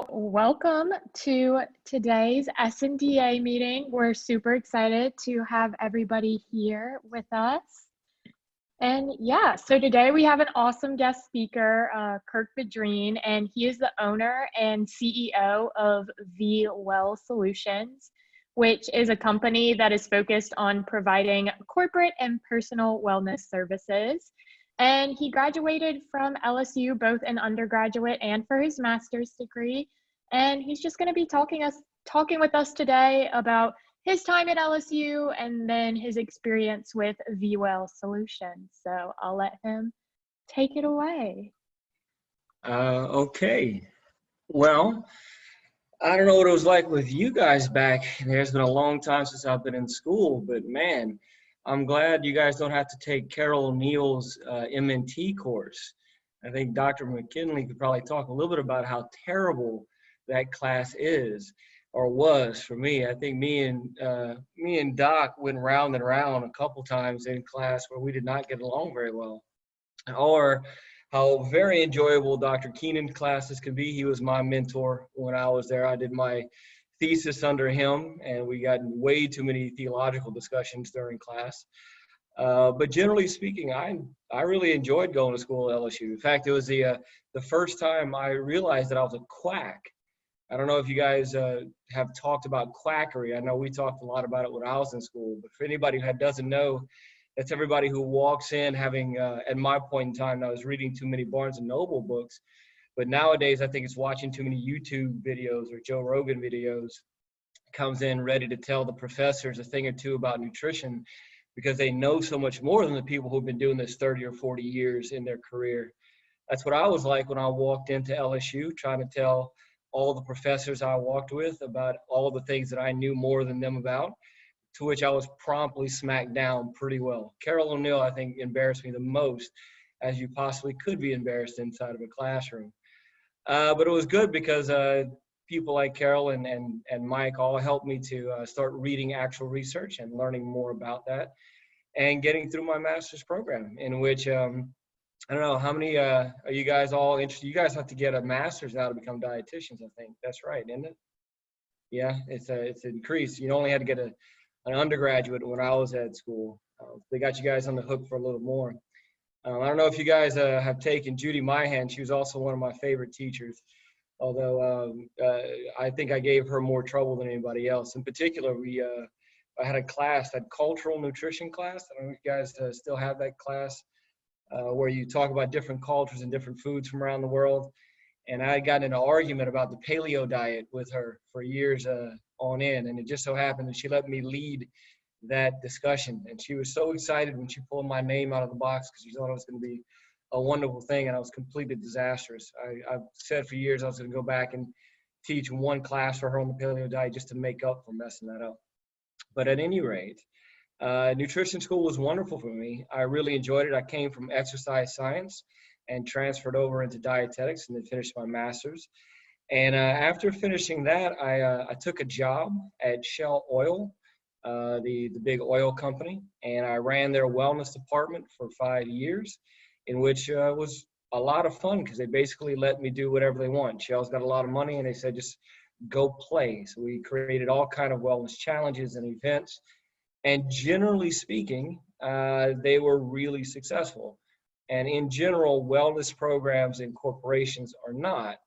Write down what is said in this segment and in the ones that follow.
welcome to today's SNDA meeting. We're super excited to have everybody here with us. And yeah, so today we have an awesome guest speaker, Kirk Bedreen, and he is the owner and CEO of Well Solutions, which is a company that is focused on providing corporate and personal wellness services. And he graduated from LSU, both in undergraduate and for his master's degree. And he's just going to be talking with us today about his time at LSU and then his experience with Well Solutions. So I'll let him take it away. Okay. Well, I don't know what it was like with you guys back there. It's been a long time since I've been in school, but man, I'm glad you guys don't have to take Carol O'Neill's MNT course. I think Dr. McKinley could probably talk a little bit about how terrible that class is or was for me. I think me and Doc went round and round a couple times in class where we did not get along very well. Or how very enjoyable Dr. Keenan's classes could be. He was my mentor when I was there. I did my thesis under him, and we got way too many theological discussions during class. But generally speaking, I really enjoyed going to school at LSU. In fact, it was the first time I realized that I was a quack. I don't know if you guys have talked about quackery. I know we talked a lot about it when I was in school, but for anybody who doesn't know, that's everybody who walks in having, at my point in time, I was reading too many Barnes & Noble books. But nowadays, I think it's watching too many YouTube videos or Joe Rogan videos. Comes in ready to tell the professors a thing or two about nutrition because they know so much more than the people who've been doing this 30 or 40 years in their career. That's what I was like when I walked into LSU, trying to tell all the professors I walked with about all the things that I knew more than them about, to which I was promptly smacked down pretty well. Carol O'Neill, I think, embarrassed me the most, as you possibly could be embarrassed inside of a classroom. But it was good because people like Carol and Mike all helped me to start reading actual research and learning more about that and getting through my master's program, in which, I don't know, how many are you guys all interested? You guys have to get a master's now to become dietitians, I think. That's right, isn't it? Yeah, it's increased. You only had to get an undergraduate when I was at school. They got you guys on the hook for a little more. I don't know if you guys have taken Judy Myhan. She was also one of my favorite teachers, although I think I gave her more trouble than anybody else. In particular, I had a class, that cultural nutrition class. I don't know if you guys still have that class where you talk about different cultures and different foods from around the world. And I got in an argument about the paleo diet with her for years on end. And it just so happened that she let me lead that discussion, and she was so excited when she pulled my name out of the box because she thought it was going to be a wonderful thing, and I was completely disastrous. I've said for years I was going to go back and teach one class for her on the paleo diet just to make up for messing that up. But at any rate, nutrition school was wonderful for me. I really enjoyed it. I came from exercise science and transferred over into dietetics and then finished my master's. And after finishing that, I took a job at Shell Oil, the big oil company, and I ran their wellness department for 5 years, in which was a lot of fun because they basically let me do whatever they want. Shell's got a lot of money, and they said just go play. So we created all kind of wellness challenges and events, and generally speaking, they were really successful. And in general, wellness programs in corporations are not.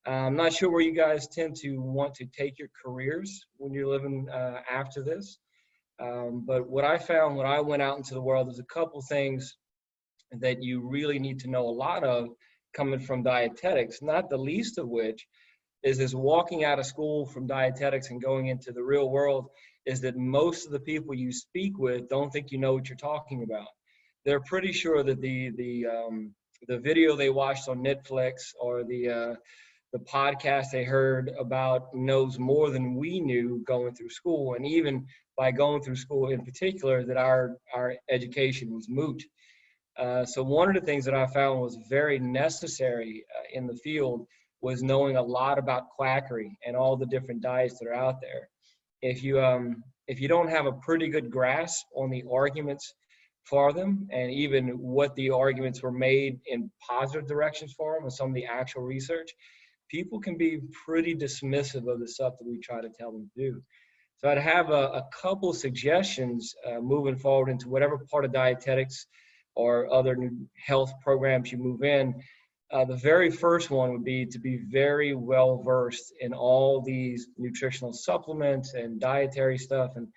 I'm not sure where you guys tend to want to take your careers when you're living after this. But what I found when I went out into the world is a couple things that you really need to know a lot of coming from dietetics, not the least of which is this: walking out of school from dietetics and going into the real world is that most of the people you speak with don't think you know what you're talking about. They're pretty sure that the video they watched on Netflix or the podcast they heard about knows more than we knew going through school, and even by going through school in particular, that our education was moot. So one of the things that I found was very necessary in the field was knowing a lot about quackery and all the different diets that are out there. If you don't have a pretty good grasp on the arguments for them, and even what the arguments were made in positive directions for them, and some of the actual research, people can be pretty dismissive of the stuff that we try to tell them to do. So I'd have a couple suggestions moving forward into whatever part of dietetics or other new health programs you move in. The very first one would be to be very well versed in all these nutritional supplements and dietary stuff and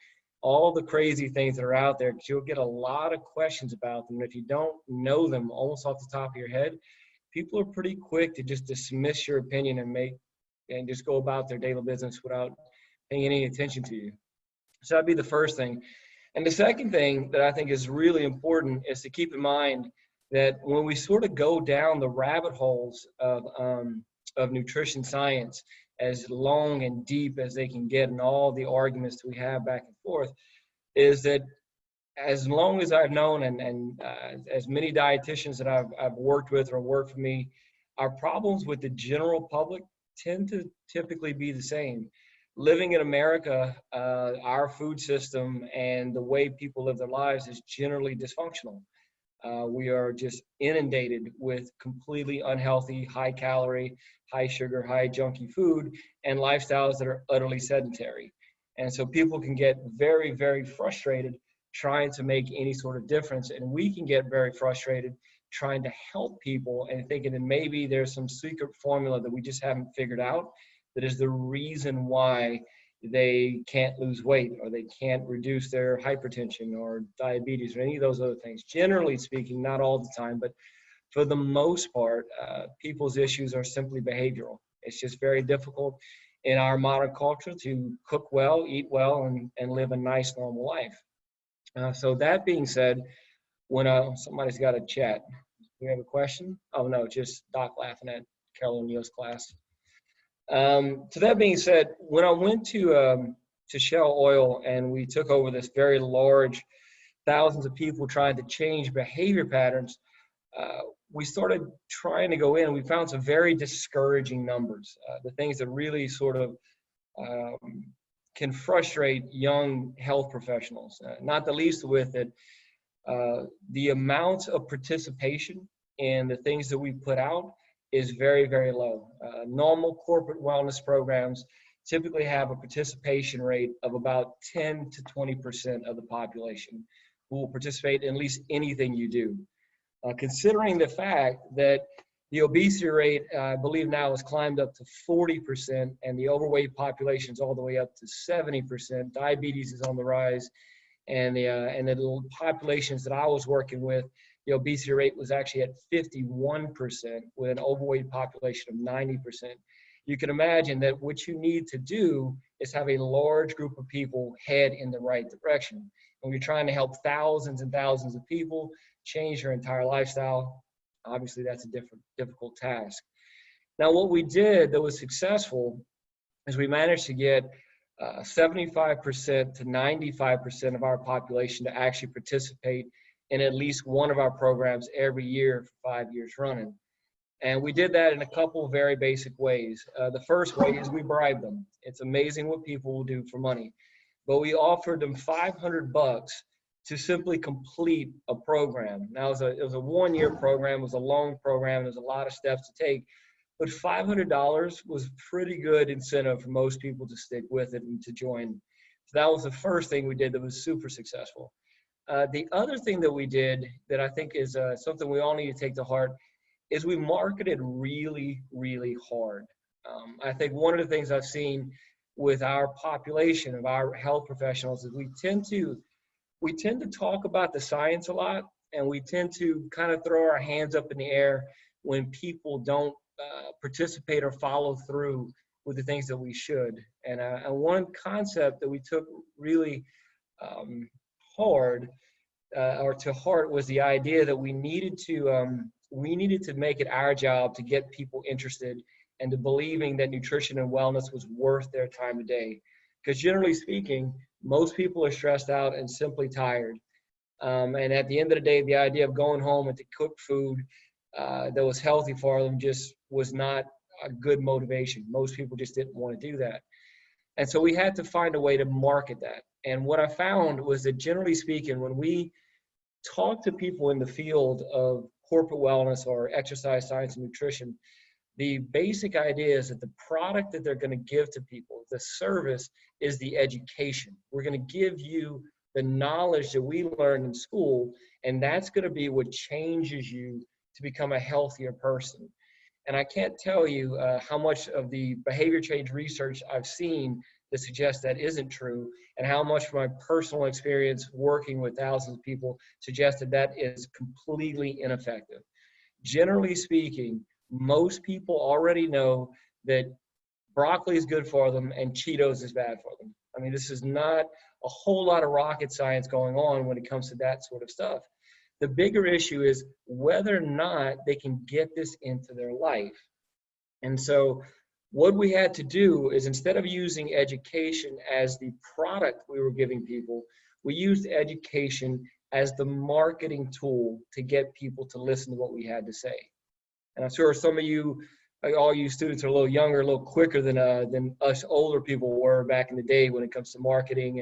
all the crazy things that are out there, because you'll get a lot of questions about them. And if you don't know them almost off the top of your head, people are pretty quick to just dismiss your opinion and just go about their daily business without paying any attention to you. So that'd be the first thing. And the second thing that I think is really important is to keep in mind that when we sort of go down the rabbit holes of nutrition science, as long and deep as they can get, and all the arguments that we have back and forth, is that as long as I've known and as many dietitians that I've worked with or worked for me, our problems with the general public tend to typically be the same. Living in America, our food system and the way people live their lives is generally dysfunctional. We are just inundated with completely unhealthy, high calorie, high sugar, high junky food and lifestyles that are utterly sedentary. And so people can get very, very frustrated trying to make any sort of difference. And we can get very frustrated trying to help people and thinking that maybe there's some secret formula that we just haven't figured out that is the reason why they can't lose weight or they can't reduce their hypertension or diabetes or any of those other things. Generally speaking, not all the time, but for the most part, people's issues are simply behavioral. It's just very difficult in our modern culture to cook well, eat well, and live a nice, normal life. So that being said, when somebody's got a chat, we have a question? Oh no, just Doc laughing at Carol O'Neill's class. So that being said, when I went to Shell Oil and we took over this very large, thousands of people trying to change behavior patterns, we started trying to go in and we found some very discouraging numbers. The things that really sort of can frustrate young health professionals, not the least with it, the amount of participation in the things that we put out is very, very low. Normal corporate wellness programs typically have a participation rate of about 10 to 20% of the population who will participate in at least anything you do. Considering the fact that the obesity rate, I believe now has climbed up to 40%, and the overweight population is all the way up to 70%. Diabetes is on the rise, and the little populations that I was working with, the obesity rate was actually at 51% with an overweight population of 90%. You can imagine that what you need to do is have a large group of people head in the right direction. When you're trying to help thousands and thousands of people change their entire lifestyle, obviously that's a difficult task. Now, what we did that was successful is we managed to get 75% to 95% of our population to actually participate in at least one of our programs every year for 5 years running. And we did that in a couple of very basic ways. The first way is we bribed them. It's amazing what people will do for money. But we offered them $500 to simply complete a program. Now, it was a one-year program, it was a long program, there's a lot of steps to take, but $500 was pretty good incentive for most people to stick with it and to join. So that was the first thing we did that was super successful. The other thing that we did that I think is something we all need to take to heart is we marketed really, really hard. I think one of the things I've seen with our population of our health professionals is we tend to talk about the science a lot, and we tend to kind of throw our hands up in the air when people don't participate or follow through with the things that we should. And one concept that we took really hard or to heart was the idea that we needed to make it our job to get people interested and to believing that nutrition and wellness was worth their time of day. Because generally speaking, most people are stressed out and simply tired. And at the end of the day, the idea of going home and to cook food that was healthy for them just was not a good motivation. Most people just didn't want to do that. And so we had to find a way to market that. And what I found was that generally speaking, when we talk to people in the field of corporate wellness or exercise science and nutrition, The basic idea is that the product that they're going to give to people, the service, is the education. We're going to give you the knowledge that we learned in school, and that's going to be what changes you to become a healthier person. And I can't tell you how much of the behavior change research I've seen that suggests that isn't true, and how much from my personal experience working with thousands of people suggests that that is completely ineffective. Generally speaking, most people already know that broccoli is good for them and Cheetos is bad for them. I mean, this is not a whole lot of rocket science going on when it comes to that sort of stuff. The bigger issue is whether or not they can get this into their life. And so what we had to do is, instead of using education as the product we were giving people, we used education as the marketing tool to get people to listen to what we had to say. And I'm sure some of you, all you students, are a little younger, a little quicker than us older people were back in the day when it comes to marketing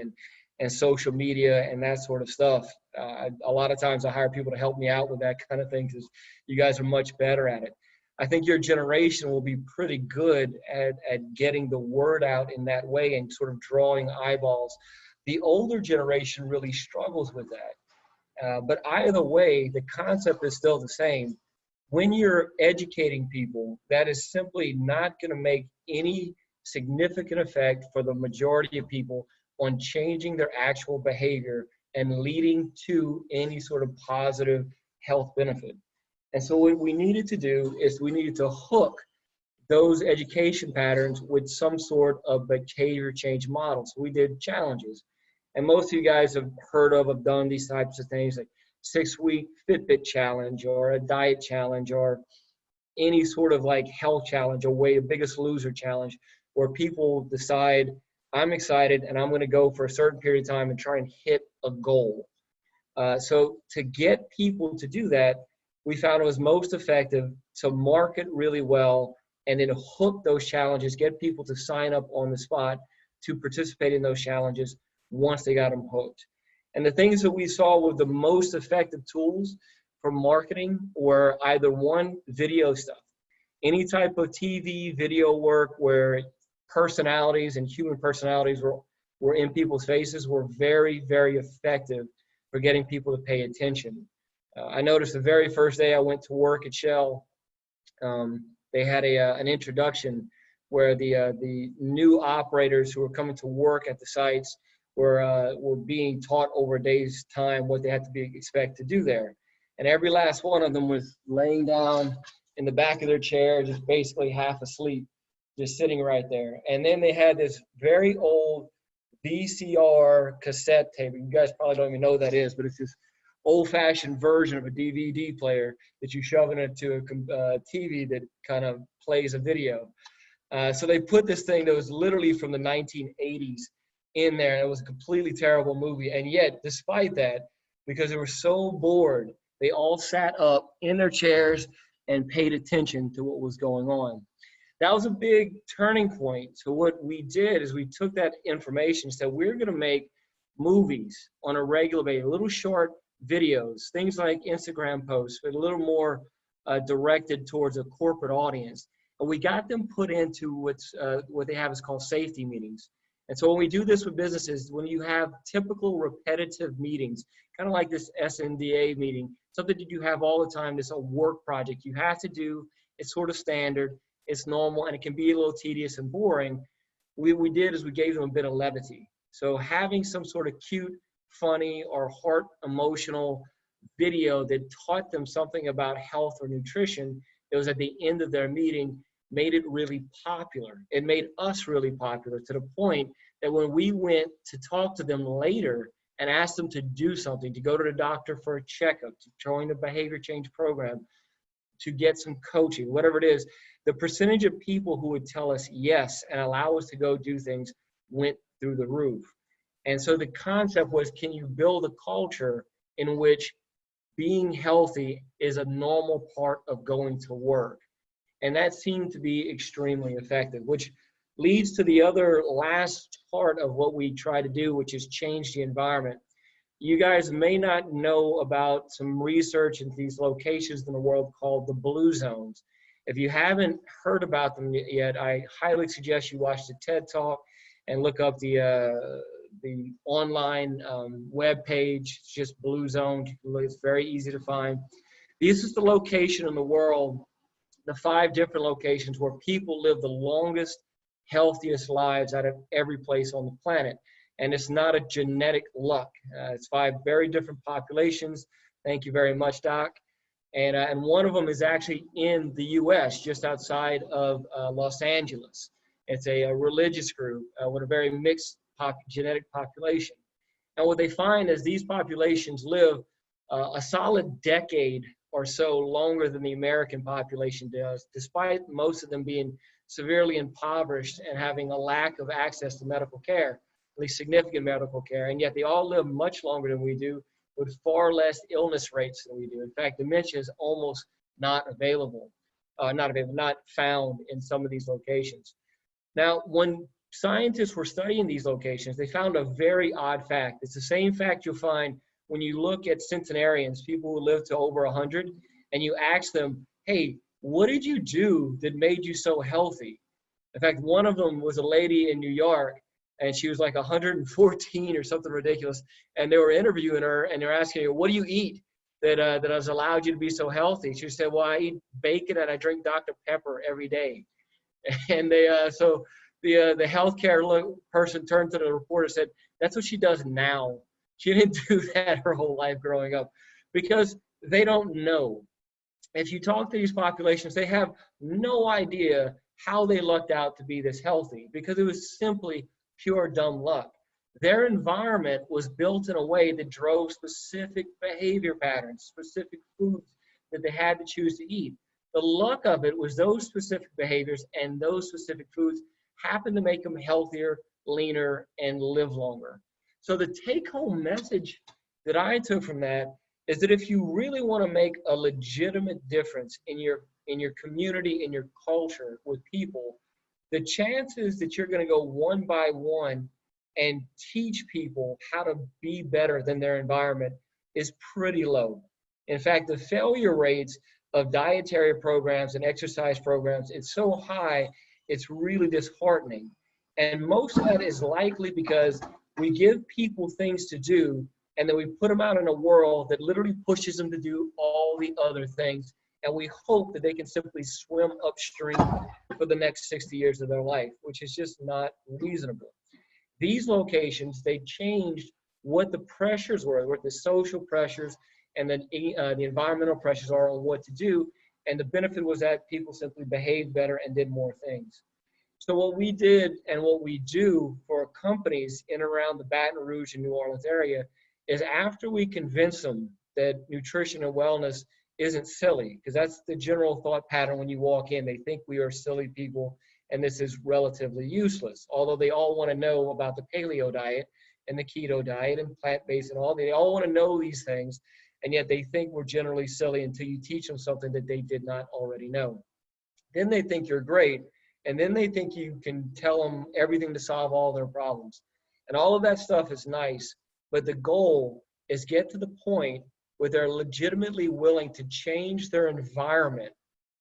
and social media and that sort of stuff. A lot of times I hire people to help me out with that kind of thing because you guys are much better at it. I think your generation will be pretty good at getting the word out in that way and sort of drawing eyeballs. The older generation really struggles with that. But either way, the concept is still the same. When you're educating people, that is simply not going to make any significant effect for the majority of people on changing their actual behavior and leading to any sort of positive health benefit. And so what we needed to do is we needed to hook those education patterns with some sort of behavior change model. So we did challenges. And most of you guys have done these types of things, like 6-week Fitbit challenge or a diet challenge or any sort of like health challenge or a Biggest Loser challenge, where people decide, I'm excited and I'm going to go for a certain period of time and try and hit a goal. So to get people to do that, we found it was most effective to market really well and then hook those challenges, get people to sign up on the spot to participate in those challenges once they got them hooked. And the things that we saw were the most effective tools for marketing were either one, video stuff. Any type of TV video work where personalities and human personalities were in people's faces were very, very effective for getting people to pay attention. I noticed the very first day I went to work at Shell, they had an introduction where the new operators who were coming to work at the sites were being taught over a day's time what they had to expect to do there. And every last one of them was laying down in the back of their chair, just basically half asleep, just sitting right there. And then they had this very old VCR cassette tape. You guys probably don't even know what that is, but it's this old-fashioned version of a DVD player that you shove into a TV that kind of plays a video. So they put this thing that was literally from the 1980s in there, and it was a completely terrible movie. And yet, despite that, because they were so bored, they all sat up in their chairs and paid attention to what was going on. That was a big turning point. So what we did is we took that information and said, we're going to make movies on a regular basis, little short videos, things like Instagram posts, but a little more directed towards a corporate audience. And we got them put into what they have is called safety meetings. And so when we do this with businesses, when you have typical repetitive meetings, kind of like this SNDA meeting, something that you have all the time, this a work project you have to do, it's sort of standard, it's normal, and it can be a little tedious and boring. We did is we gave them a bit of levity. So having some sort of cute, funny, or heart emotional video that taught them something about health or nutrition that was at the end of their meeting made it really popular. It made us really popular to the point that when we went to talk to them later and asked them to do something, to go to the doctor for a checkup, to join a behavior change program, to get some coaching, whatever it is, the percentage of people who would tell us yes and allow us to go do things went through the roof. And so the concept was, can you build a culture in which being healthy is a normal part of going to work? And that seemed to be extremely effective, which leads to the other last part of what we try to do, which is change the environment. You guys may not know about some research in these locations in the world called the blue zones. If you haven't heard about them yet, I highly suggest you watch the TED Talk and look up the online web page. It's just Blue Zone. It's very easy to find. This is the location in the world, the 5 different locations where people live the longest, healthiest lives out of every place on the planet. And it's not a genetic luck. It's 5 very different populations. Thank you very much, Doc. And one of them is actually in the U.S., just outside of Los Angeles. It's a religious group with a very mixed genetic population. And what they find is these populations live a solid decade or so longer than the American population does, despite most of them being severely impoverished and having a lack of access to medical care, at least significant medical care. And yet they all live much longer than we do, with far less illness rates than we do. In fact, dementia is almost not found in some of these locations. Now, when scientists were studying these locations, they found a very odd fact. It's the same fact you'll find when you look at centenarians, people who live to over 100, and you ask them, hey, what did you do that made you so healthy? In fact, one of them was a lady in New York, and she was like 114 or something ridiculous. And they were interviewing her, and they're asking her, what do you eat that has allowed you to be so healthy? She said, well, I eat bacon and I drink Dr. Pepper every day. And so the healthcare person turned to the reporter and said, that's what she does now. She didn't do that her whole life growing up, because they don't know. If you talk to these populations, they have no idea how they lucked out to be this healthy, because it was simply pure dumb luck. Their environment was built in a way that drove specific behavior patterns, specific foods that they had to choose to eat. The luck of it was those specific behaviors and those specific foods happened to make them healthier, leaner, and live longer. So the take-home message that I took from that is that if you really want to make a legitimate difference in your community, in your culture with people, the chances that you're going to go one by one and teach people how to be better than their environment is pretty low. In fact, the failure rates of dietary programs and exercise programs is so high, it's really disheartening. And most of that is likely because we give people things to do, and then we put them out in a world that literally pushes them to do all the other things. And we hope that they can simply swim upstream for the next 60 years of their life, which is just not reasonable. These locations, they changed what the pressures were, what the social pressures and then the environmental pressures are on what to do. And the benefit was that people simply behaved better and did more things. So what we did and what we do for companies in and around the Baton Rouge and New Orleans area is, after we convince them that nutrition and wellness isn't silly, because that's the general thought pattern when you walk in. They think we are silly people and this is relatively useless, although they all want to know about the paleo diet and the keto diet and plant-based and all. They all want to know these things, and yet they think we're generally silly until you teach them something that they did not already know. Then they think you're great, and then they think you can tell them everything to solve all their problems. And all of that stuff is nice, but the goal is get to the point where they're legitimately willing to change their environment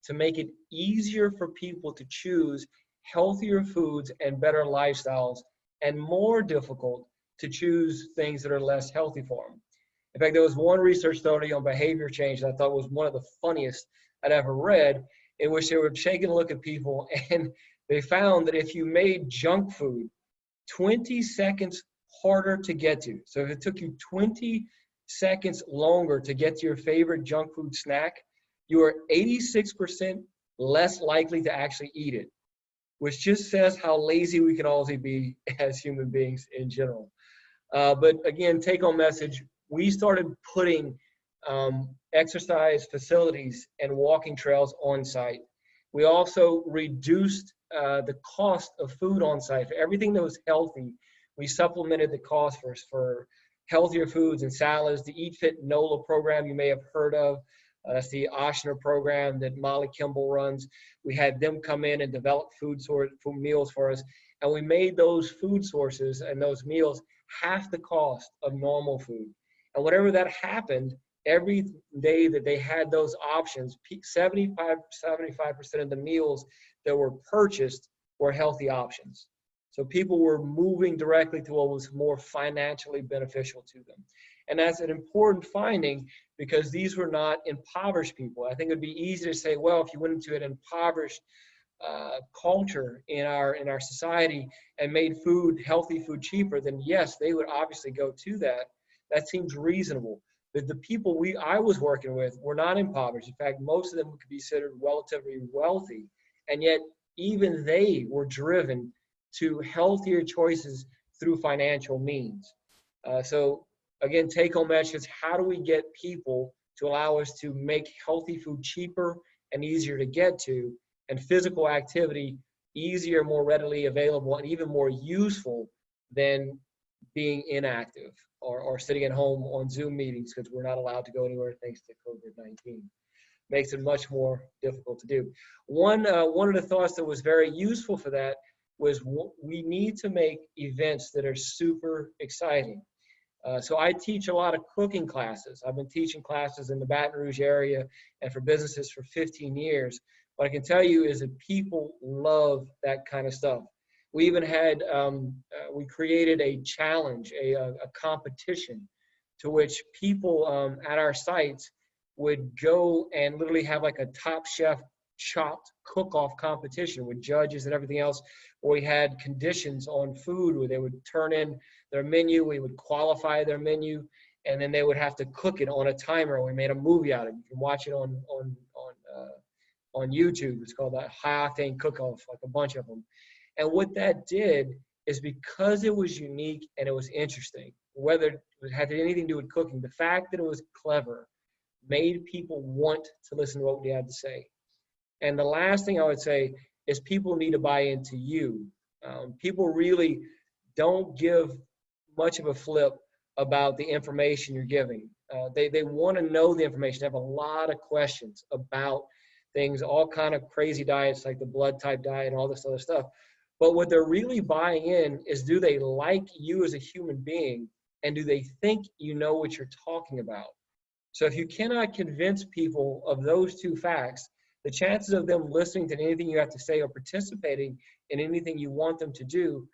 to make it easier for people to choose healthier foods and better lifestyles, and more difficult to choose things that are less healthy for them. In fact, there was one research study on behavior change that I thought was one of the funniest I'd ever read, in which they were taking a look at people, and they found that if you made junk food 20 seconds harder to get to, so if it took you 20 seconds longer to get to your favorite junk food snack, you are 86% less likely to actually eat it, which just says how lazy we can all be as human beings in general. But again, take-home message, we started putting exercise facilities and walking trails on site. We also reduced the cost of food on site. For everything that was healthy, we supplemented the cost for healthier foods and salads. The Eat Fit NOLA program you may have heard of. That's the Oshner program that Molly Kimball runs. We had them come in and develop food meals for us. And we made those food sources and those meals half the cost of normal food. And whenever that happened, every day that they had those options, 75% of the meals that were purchased were healthy options. So people were moving directly to what was more financially beneficial to them. And that's an important finding because these were not impoverished people. I think it'd be easy to say, well, if you went into an impoverished culture in our society and made healthy food cheaper, then yes, they would obviously go to that. That seems reasonable. But the people I was working with were not impoverished. In fact, most of them could be considered relatively wealthy, and yet even they were driven to healthier choices through financial means. So again, take-home message: how do we get people to allow us to make healthy food cheaper and easier to get to, and physical activity easier, more readily available, and even more useful than being inactive or sitting at home on Zoom meetings because we're not allowed to go anywhere thanks to COVID-19. Makes it much more difficult to do. One of the thoughts that was very useful for that was we need to make events that are super exciting. So I teach a lot of cooking classes. I've been teaching classes in the Baton Rouge area and for businesses for 15 years. What I can tell you is that people love that kind of stuff. We even had, we created a challenge, a competition to which people at our sites would go and literally have like a Top Chef chopped cook-off competition with judges and everything else, where we had conditions on food where they would turn in their menu, we would qualify their menu, and then they would have to cook it on a timer. We made a movie out of it. You can watch it on YouTube. It's called the High Octane Cook-Off, like a bunch of them. And what that did is, because it was unique and it was interesting, whether it had anything to do with cooking, the fact that it was clever made people want to listen to what we had to say. And the last thing I would say is people need to buy into you. People really don't give much of a flip about the information you're giving. They want to know the information. They have a lot of questions about things, all kind of crazy diets like the blood type diet and all this other stuff. But what they're really buying in is, do they like you as a human being, and do they think you know what you're talking about? So if you cannot convince people of those two facts, the chances of them listening to anything you have to say or participating in anything you want them to do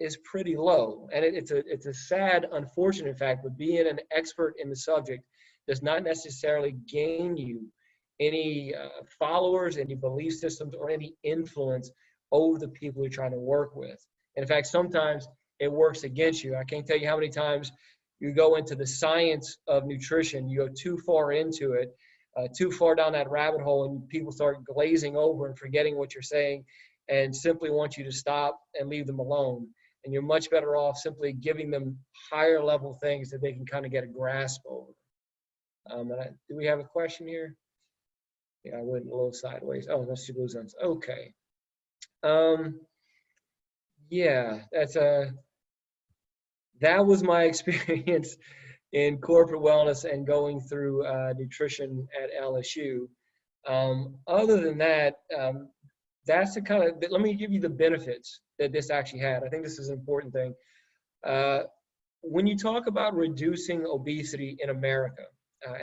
is pretty low. And it's a sad, unfortunate fact, but being an expert in the subject does not necessarily gain you any followers, any belief systems, or any influence over the people you're trying to work with. In fact, sometimes it works against you. I can't tell you how many times you go into the science of nutrition, you go too far into it, too far down that rabbit hole, and people start glazing over and forgetting what you're saying and simply want you to stop and leave them alone. And you're much better off simply giving them higher level things that they can kind of get a grasp over. Do we have a question here? Yeah, I went a little sideways. Oh, that's two blue zones. Okay. Yeah, that was my experience in corporate wellness and going through nutrition at LSU. Other than that, that's the kind of, let me give you the benefits that this actually had. I think this is an important thing. When you talk about reducing obesity in America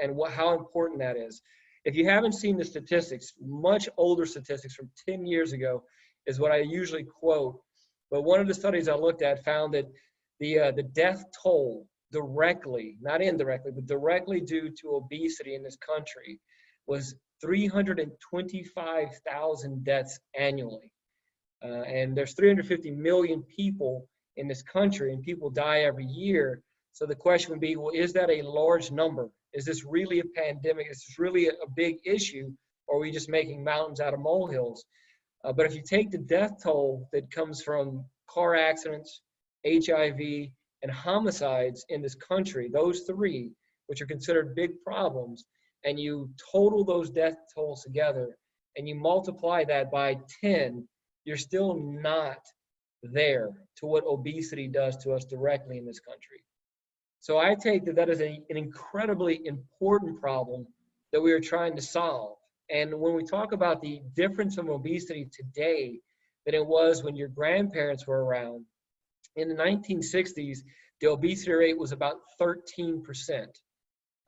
and how important that is, if you haven't seen the statistics, much older statistics from 10 years ago is what I usually quote. But one of the studies I looked at found that the death toll directly, not indirectly, but directly due to obesity in this country was 325,000 deaths annually. And there's 350 million people in this country, and people die every year. So the question would be, well, is that a large number? Is this really a pandemic? Is this really a big issue? Or are we just making mountains out of molehills? But if you take the death toll that comes from car accidents, HIV, and homicides in this country, those three, which are considered big problems, and you total those death tolls together, and you multiply that by 10, you're still not there to what obesity does to us directly in this country. So I take that is an incredibly important problem that we are trying to solve. And when we talk about the difference of obesity today than it was when your grandparents were around, in the 1960s, the obesity rate was about 13%.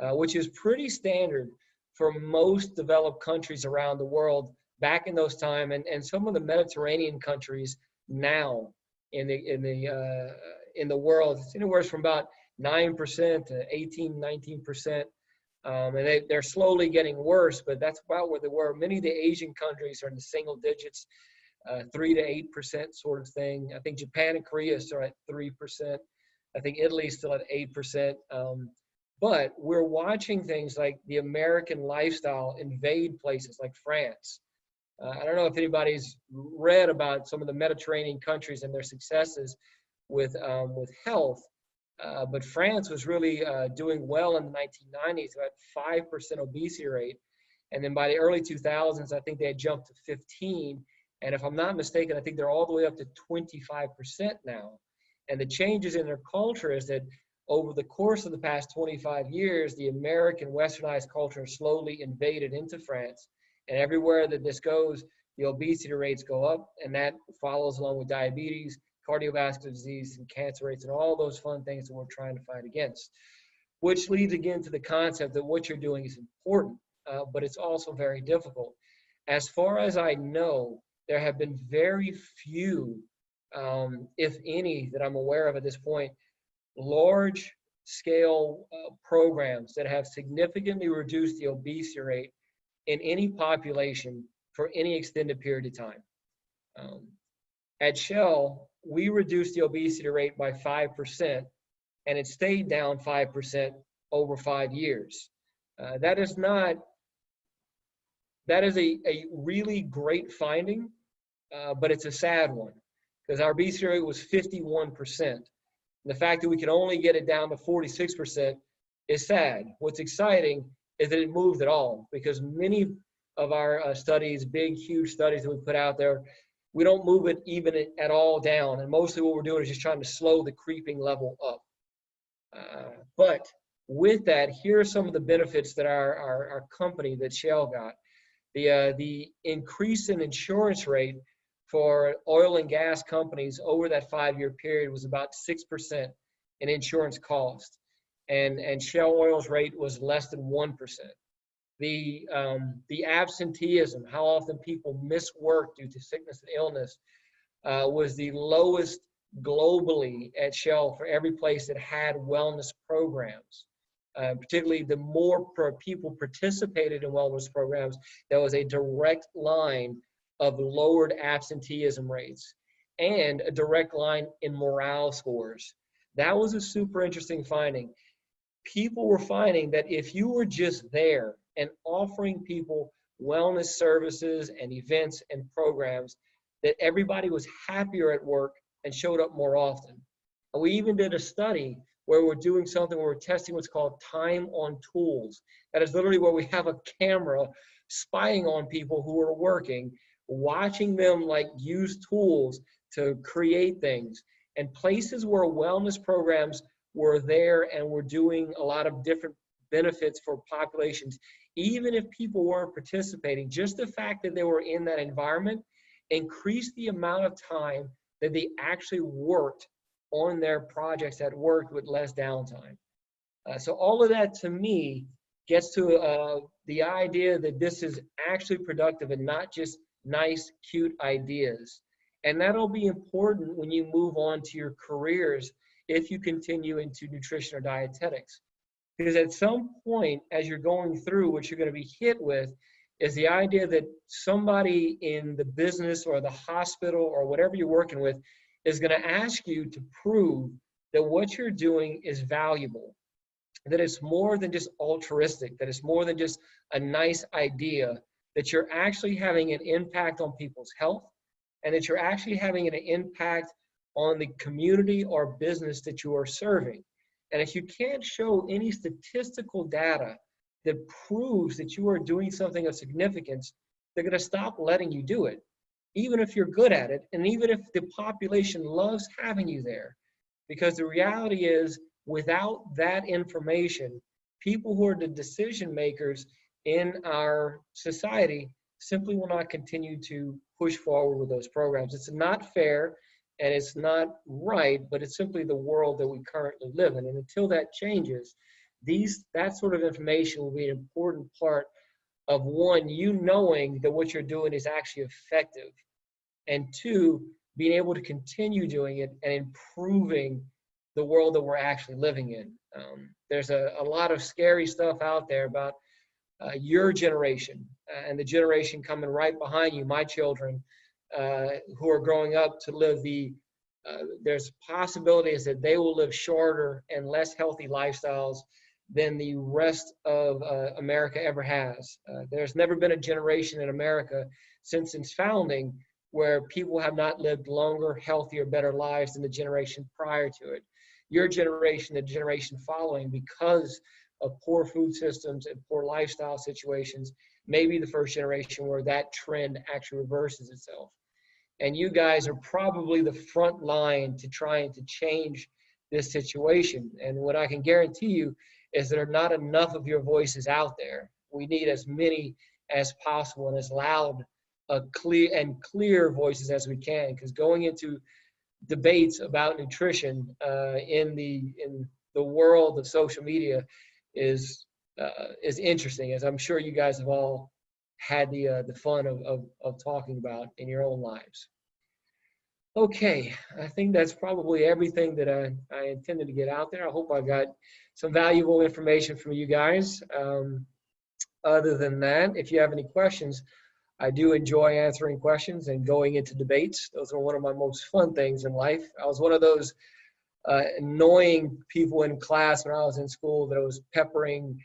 which is pretty standard for most developed countries around the world back in those time, and some of the Mediterranean countries now in the world. It's anywhere from about 9% to 18, 19%. And they're slowly getting worse, but that's about where they were. Many of the Asian countries are in the single digits, 3 to 8% sort of thing. I think Japan and Korea are at 3%. I think Italy's still at 8%. But we're watching things like the American lifestyle invade places like France. I don't know if anybody's read about some of the Mediterranean countries and their successes with health, but France was really doing well in the 1990s, about 5% obesity rate. And then by the early 2000s, I think they had jumped to 15. And if I'm not mistaken, I think they're all the way up to 25% now. And the changes in their culture is that over the course of the past 25 years, the American westernized culture slowly invaded into France. And everywhere that this goes, the obesity rates go up, and that follows along with diabetes, cardiovascular disease, and cancer rates, and all those fun things that we're trying to fight against. Which leads again to the concept that what you're doing is important, but it's also very difficult. As far as I know, there have been very few, if any, that I'm aware of at this point, large scale programs that have significantly reduced the obesity rate in any population for any extended period of time. At Shell, we reduced the obesity rate by 5%, and it stayed down 5% over 5 years. That is a really great finding, but it's a sad one, because our obesity rate was 51%. The fact that we can only get it down to 46% is sad. What's exciting is that it moved at all, because many of our studies, big, huge studies that we put out there, we don't move it even at all down. And mostly what we're doing is just trying to slow the creeping level up. But with that, here are some of the benefits that our company, that Shell, got. The increase in insurance rate for oil and gas companies over that 5-year period was about 6% in insurance cost. And Shell Oil's rate was less than 1%. The absenteeism, how often people miss work due to sickness and illness, was the lowest globally at Shell for every place that had wellness programs. Particularly the more people participated in wellness programs, there was a direct line of lowered absenteeism rates and a direct line in morale scores. That was a super interesting finding. People were finding that if you were just there and offering people wellness services and events and programs, that everybody was happier at work and showed up more often. And we even did a study where we're doing something where we're testing what's called time on tools. That is literally where we have a camera spying on people who are working, watching them like use tools to create things. And places where wellness programs were there and were doing a lot of different benefits for populations, even if people weren't participating, just the fact that they were in that environment increased the amount of time that they actually worked on their projects that worked with less downtime. So all of that to me gets to the idea that this is actually productive and not just nice, cute ideas. And that'll be important when you move on to your careers if you continue into nutrition or dietetics. Because at some point, as you're going through, what you're going to be hit with is the idea that somebody in the business or the hospital or whatever you're working with is going to ask you to prove that what you're doing is valuable, that it's more than just altruistic, that it's more than just a nice idea, that you're actually having an impact on people's health, and that you're actually having an impact on the community or business that you are serving. And if you can't show any statistical data that proves that you are doing something of significance, they're going to stop letting you do it, even if you're good at it, and even if the population loves having you there. Because the reality is, without that information, people who are the decision makers in our society simply will not continue to push forward with those programs. It's not fair and it's not right, but it's simply the world that we currently live in. And until that changes, that sort of information will be an important part of, one, you knowing that what you're doing is actually effective, and two, being able to continue doing it and improving the world that we're actually living in. There's a lot of scary stuff out there about your generation and the generation coming right behind you, my children, who are growing up to live there's possibilities that they will live shorter and less healthy lifestyles than the rest of America ever has. There's never been a generation in America since its founding where people have not lived longer, healthier, better lives than the generation prior to it. Your generation, the generation following, because of poor food systems and poor lifestyle situations, may be the first generation where that trend actually reverses itself. And you guys are probably the front line to trying to change this situation. And what I can guarantee you is there are not enough of your voices out there. We need as many as possible and as loud, clear voices as we can, because going into debates about nutrition in the world of social media is interesting, as I'm sure you guys have all had the fun of talking about in your own lives. Okay, I think that's probably everything that I intended to get out there. I hope I got some valuable information from you guys. Other than that, if you have any questions, I do enjoy answering questions and going into debates. Those are one of my most fun things in life. I was one of those annoying people in class when I was in school that was peppering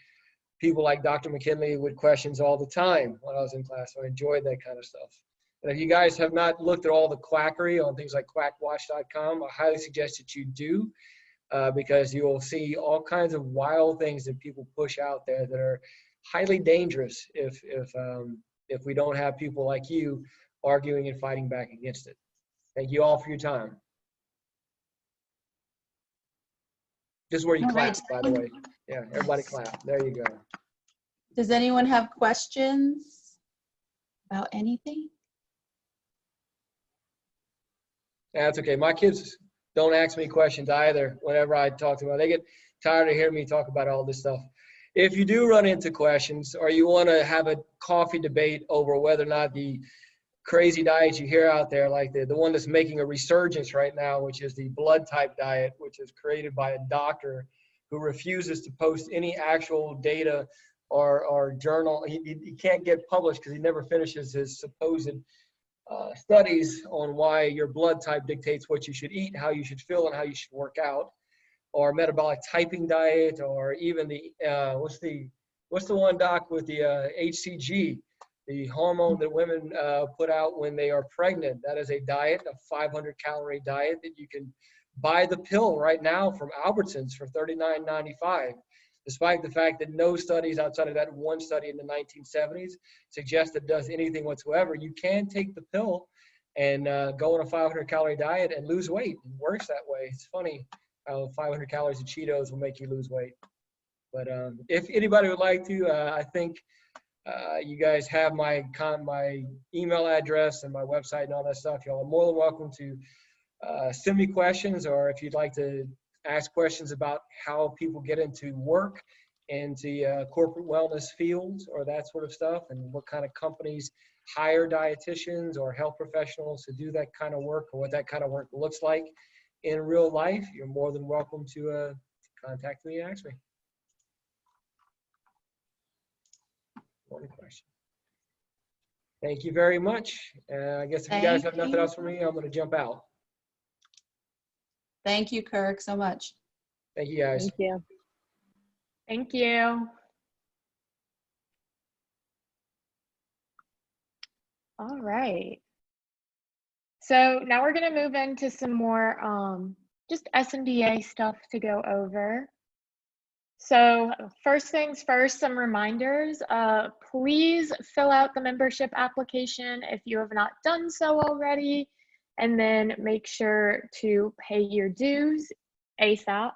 people like Dr. McKinley with questions all the time when I was in class. So I enjoyed that kind of stuff. And if you guys have not looked at all the quackery on things like quackwatch.com, I highly suggest that you do, because you will see all kinds of wild things that people push out there that are highly dangerous if we don't have people like you arguing and fighting back against it. Thank you all for your time. This is where you All clap, right. by the way. Yeah, everybody clap. There you go. Does anyone have questions about anything? That's okay. My kids don't ask me questions either whenever I talk to them. They get tired of hearing me talk about all this stuff. If you do run into questions or you want to have a coffee debate over whether or not the crazy diets you hear out there, like the one that's making a resurgence right now, which is the blood type diet, which is created by a doctor who refuses to post any actual data or journal. He can't get published because he never finishes his supposed studies on why your blood type dictates what you should eat, how you should feel, and how you should work out, or metabolic typing diet, or even the what's the one, doc, with the HCG, the hormone that women put out when they are pregnant. That is a diet, a 500 calorie diet that you can buy the pill right now from Albertsons for $39.95. Despite the fact that no studies outside of that one study in the 1970s suggest it does anything whatsoever, you can take the pill and go on a 500 calorie diet and lose weight. It works that way. It's funny how 500 calories of Cheetos will make you lose weight. But if anybody would like to, I think you guys have my email address and my website and all that stuff. Y'all are more than welcome to send me questions, or if you'd like to ask questions about how people get into work, into corporate wellness fields or that sort of stuff, and what kind of companies hire dietitians or health professionals to do that kind of work, or what that kind of work looks like in real life, you're more than welcome to contact me and ask me. One question. Thank you very much. I guess if you guys have nothing else for me, I'm going to jump out. Thank you, Kirk, so much. Thank you, guys. Thank you. Thank you. All right. So now we're going to move into some more just SNDA stuff to go over. So first things first, some reminders. Please fill out the membership application if you have not done so already, and then make sure to pay your dues ASAP.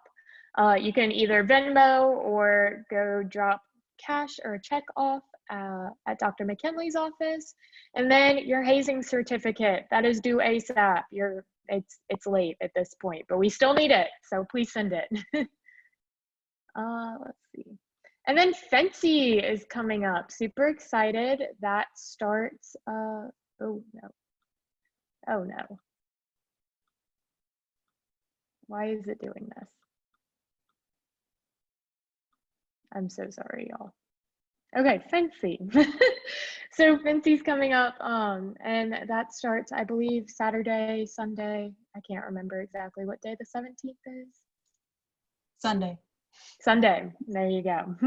You can either Venmo or go drop cash or a check off at Dr. McKinley's office. And then your hazing certificate, that is due ASAP. It's late at this point, but we still need it, so please send it. Let's see. And then Fancy is coming up. Super excited. That starts, oh no. Oh no. Why is it doing this? I'm so sorry, y'all. Okay, Fancy. So Fancy's coming up, and that starts, I believe, Saturday, Sunday. I can't remember exactly what day the 17th is. Sunday. Sunday. There you go.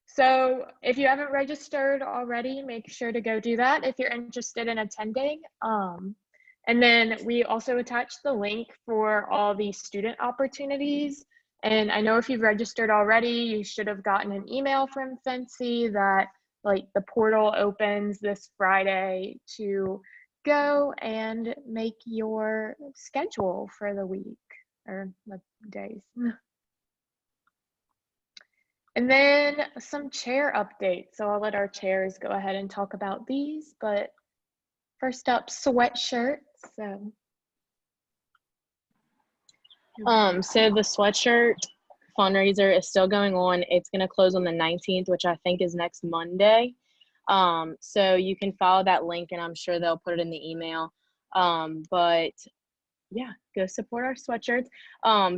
So if you haven't registered already, make sure to go do that if you're interested in attending. And then we also attached the link for all the student opportunities. And I know if you've registered already, you should have gotten an email from Fancy that like the portal opens this Friday to go and make your schedule for the week or the days. And then some chair updates. So I'll let our chairs go ahead and talk about these, but first up, sweatshirts. So the sweatshirt fundraiser is still going on. It's going to close on the 19th, which I think is next Monday. So you can follow that link and I'm sure they'll put it in the email. But yeah, go support our sweatshirts.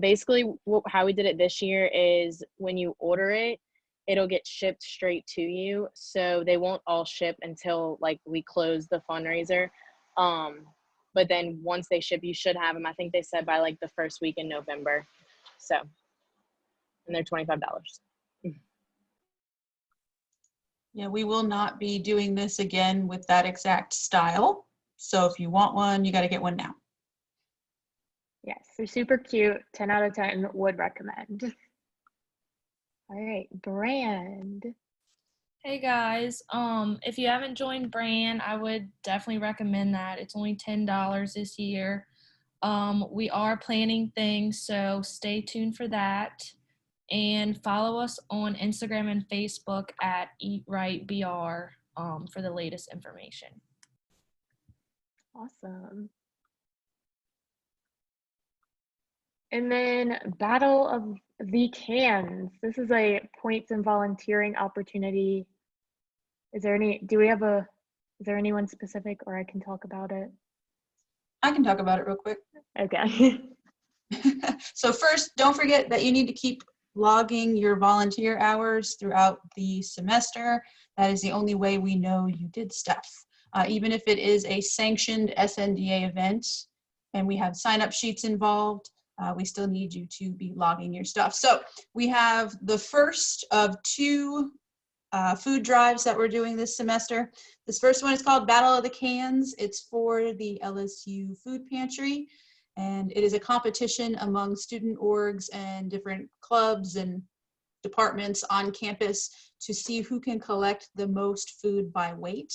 Basically how we did it this year is when you order it, it'll get shipped straight to you. So they won't all ship until like we close the fundraiser. But then once they ship, you should have them. I think they said by like the first week in November. So, and they're $25. Yeah, we will not be doing this again with that exact style. So if you want one, you got to get one now. yes, they're super cute. 10 out of 10 would recommend. All right, Brand. Hey guys, if you haven't joined Brand, I would definitely recommend that. It's only $10 this year. We are planning things, so stay tuned for that. And follow us on Instagram and Facebook at EatRightBR for the latest information. Awesome. And then Battle of the Cans. This is a points and volunteering opportunity. Is there anyone specific, or I can talk about it? I can talk about it real quick. Okay. So first, don't forget that you need to keep logging your volunteer hours throughout the semester. That is the only way we know you did stuff. Even if it is a sanctioned SNDA event and we have sign-up sheets involved, we still need you to be logging your stuff. So we have the first of two food drives that we're doing this semester. This first one is called Battle of the Cans. It's for the LSU Food Pantry, and it is a competition among student orgs and different clubs and departments on campus to see who can collect the most food by weight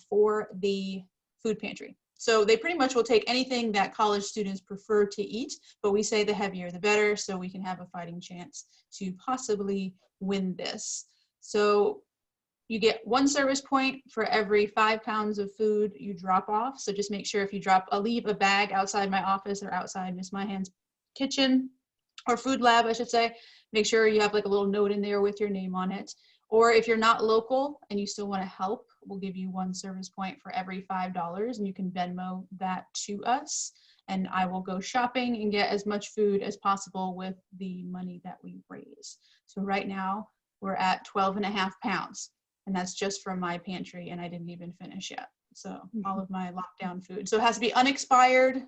for the food pantry. So they pretty much will take anything that college students prefer to eat, but we say the heavier the better, so we can have a fighting chance to possibly win this. So you get 1 service point for every 5 pounds of food you drop off. So just make sure if you I'll leave a bag outside my office or outside Miss Myhand's kitchen or food lab, I should say, make sure you have like a little note in there with your name on it. Or if you're not local and you still want to help, we'll give you 1 service point for every $5 and you can Venmo that to us. And I will go shopping and get as much food as possible with the money that we raise. So right now we're at 12.5 pounds. And that's just from my pantry, and I didn't even finish yet. So all of my lockdown food. So it has to be unexpired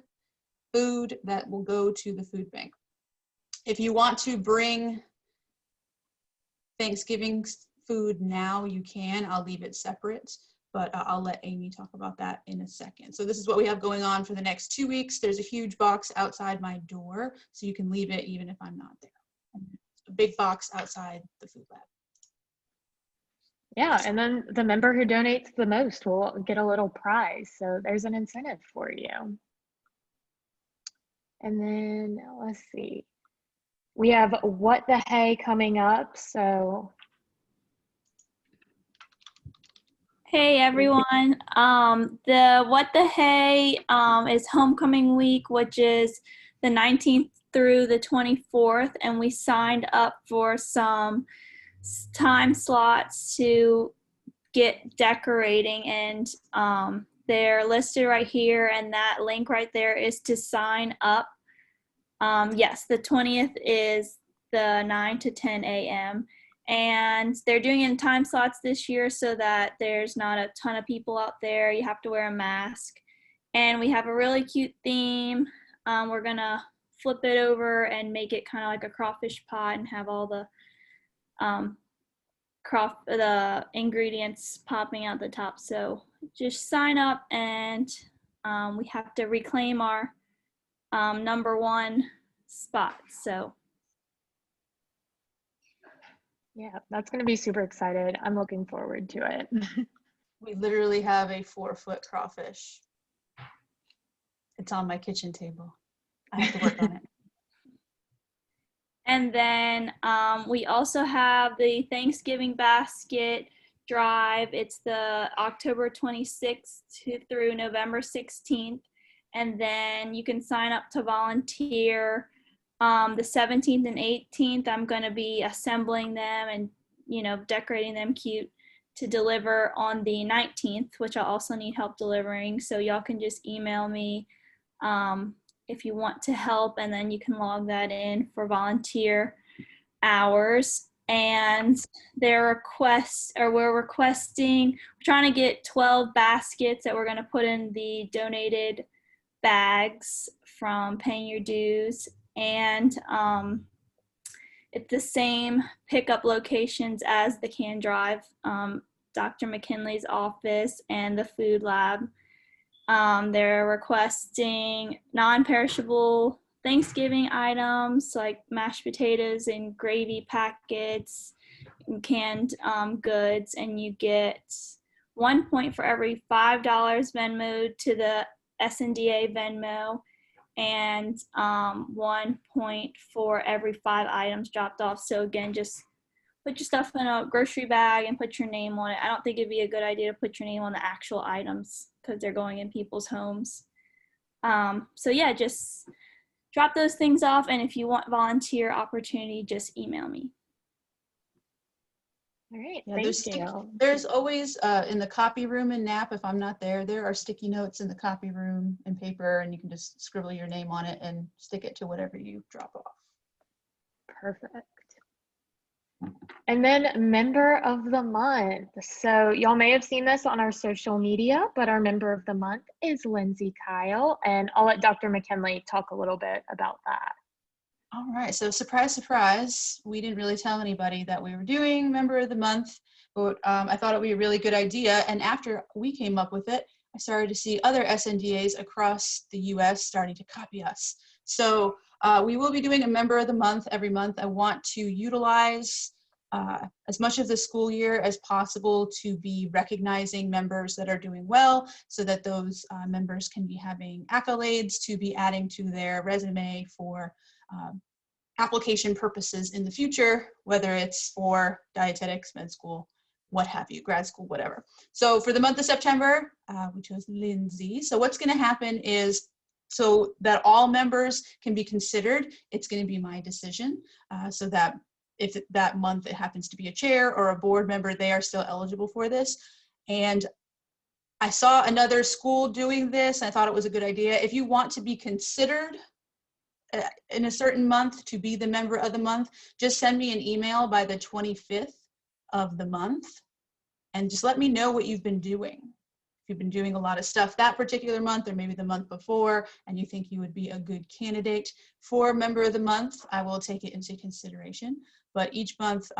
food that will go to the food bank. If you want to bring Thanksgiving food now, you can. I'll leave it separate, but I'll let Amy talk about that in a second. So this is what we have going on for the next 2 weeks. There's a huge box outside my door, so you can leave it even if I'm not there. And a big box outside the food lab. Yeah, and then the member who donates the most will get a little prize. So there's an incentive for you. And then let's see. We have What the Hey coming up. So hey everyone. The What the Hey is homecoming week, which is the 19th through the 24th, and we signed up for some time slots to get decorating, and they're listed right here, and that link right there is to sign up. Yes, the 20th is the 9 to 10 a.m. and they're doing it in time slots this year so that there's not a ton of people out there. You have to wear a mask, and we have a really cute theme. We're gonna flip it over and make it kind of like a crawfish pot and have all the the ingredients popping out the top. So just sign up, and we have to reclaim our number one spot. So Yeah, that's going to be super excited. I'm looking forward to it. We literally have a 4-foot crawfish. It's on my kitchen table. I have to work on it. and then we also have the Thanksgiving basket drive. It's the October 26th through November 16th. And then you can sign up to volunteer. The 17th and 18th, I'm going to be assembling them and, decorating them cute to deliver on the 19th, which I'll also need help delivering. So y'all can just email me if you want to help, and then you can log that in for volunteer hours. And we're trying to get 12 baskets that we're going to put in the donated bags from paying your dues. And it's the same pickup locations as the can drive, Dr. McKinley's office and the food lab. They're requesting non-perishable Thanksgiving items like mashed potatoes and gravy packets and canned goods, and you get 1 point for every $5 Venmo to the SNDA Venmo, and 1 point for every 5 items dropped off. So again, just put your stuff in a grocery bag and put your name on it. I don't think it'd be a good idea to put your name on the actual items because they're going in people's homes. So yeah, just drop those things off, and if you want volunteer opportunity, just email me. All right, Yeah, thank you. there's always in the copy room in NAP, if I'm not there, there are sticky notes in the copy room and paper, and you can just scribble your name on it and stick it to whatever you drop off. Perfect. And then member of the month. So y'all may have seen this on our social media, but our member of the month is Lindsay Kyle, and I'll let Dr. McKinley talk a little bit about that. All right, so surprise, surprise, we didn't really tell anybody that we were doing member of the month, but I thought it would be a really good idea. And after we came up with it, I started to see other SNDAs across the US starting to copy us. So we will be doing a member of the month every month. I want to utilize as much of the school year as possible to be recognizing members that are doing well, so that those members can be having accolades to be adding to their resume for application purposes in the future, whether it's for dietetics, med school, what have you, grad school, whatever. So for the month of September, we chose Lindsay. So what's going to happen is, so that all members can be considered, it's going to be my decision, so that if that month it happens to be a chair or a board member, they are still eligible for this. And I saw another school doing this, and I thought it was a good idea. If you want to be considered in a certain month to be the member of the month, just send me an email by the 25th of the month and just let me know what you've been doing. If you've been doing a lot of stuff that particular month or maybe the month before and you think you would be a good candidate for member of the month, I will take it into consideration. But each month,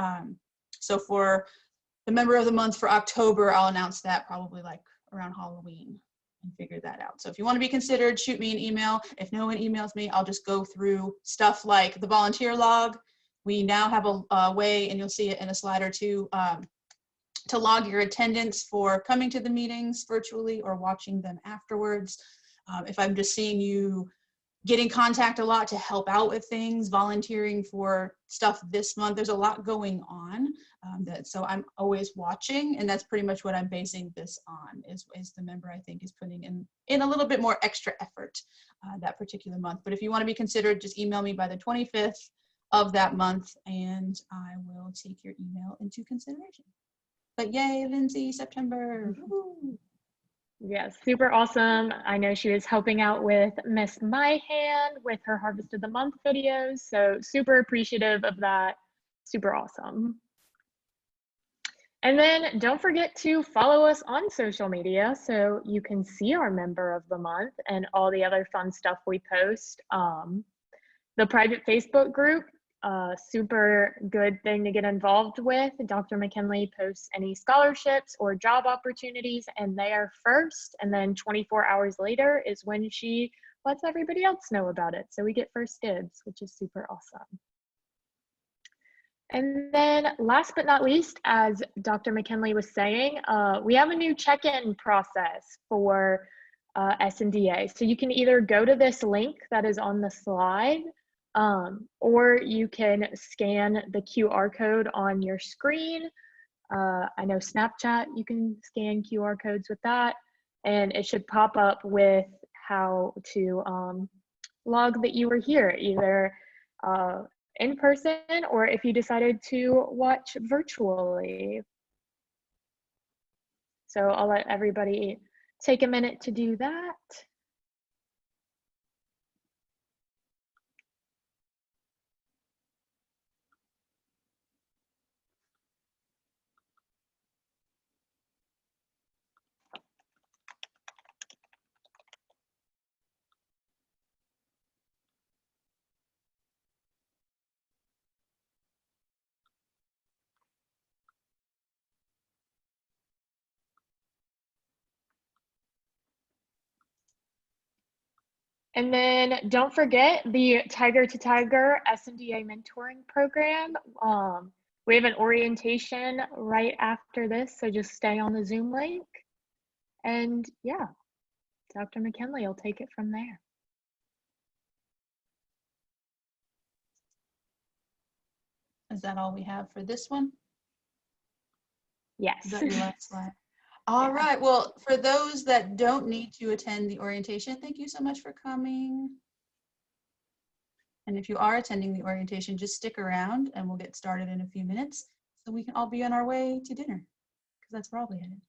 so for the member of the month for October, I'll announce that probably like around Halloween and figure that out. So if you want to be considered, shoot me an email. If no one emails me, I'll just go through stuff like the volunteer log. We now have a way, and you'll see it in a slide or two, to log your attendance for coming to the meetings virtually or watching them afterwards. If I'm just seeing you get in contact a lot to help out with things, volunteering for stuff this month. There's a lot going on. So I'm always watching, and that's pretty much what I'm basing this on, is the member I think is putting in a little bit more extra effort that particular month. But if you want to be considered, just email me by the 25th of that month, and I will take your email into consideration. But yay, Lindsay, September. Woo. Yes, super awesome. I know she was helping out with Miss Myhand with her Harvest of the Month videos, so super appreciative of that. Super awesome. And then don't forget to follow us on social media so you can see our member of the month and all the other fun stuff we post. The private Facebook group, super good thing to get involved with. Dr. McKinley posts any scholarships or job opportunities, and they are first, and then 24 hours later is when she lets everybody else know about it. So we get first dibs, which is super awesome. And then last but not least, as Dr. McKinley was saying, we have a new check-in process for SNDA. So you can either go to this link that is on the slide, or you can scan the QR code on your screen. I know Snapchat, you can scan QR codes with that, and it should pop up with how to log that you were here, either in person or if you decided to watch virtually. So I'll let everybody take a minute to do that. And then don't forget the Tiger to Tiger SNDA mentoring program. We have an orientation right after this, so just stay on the Zoom link. And yeah, Dr. McKinley will take it from there. Is that all we have for this one? Yes. Is that your last slide? All right. Well, for those that don't need to attend the orientation, thank you so much for coming. And if you are attending the orientation, just stick around and we'll get started in a few minutes so we can all be on our way to dinner, because that's where I'll be headed.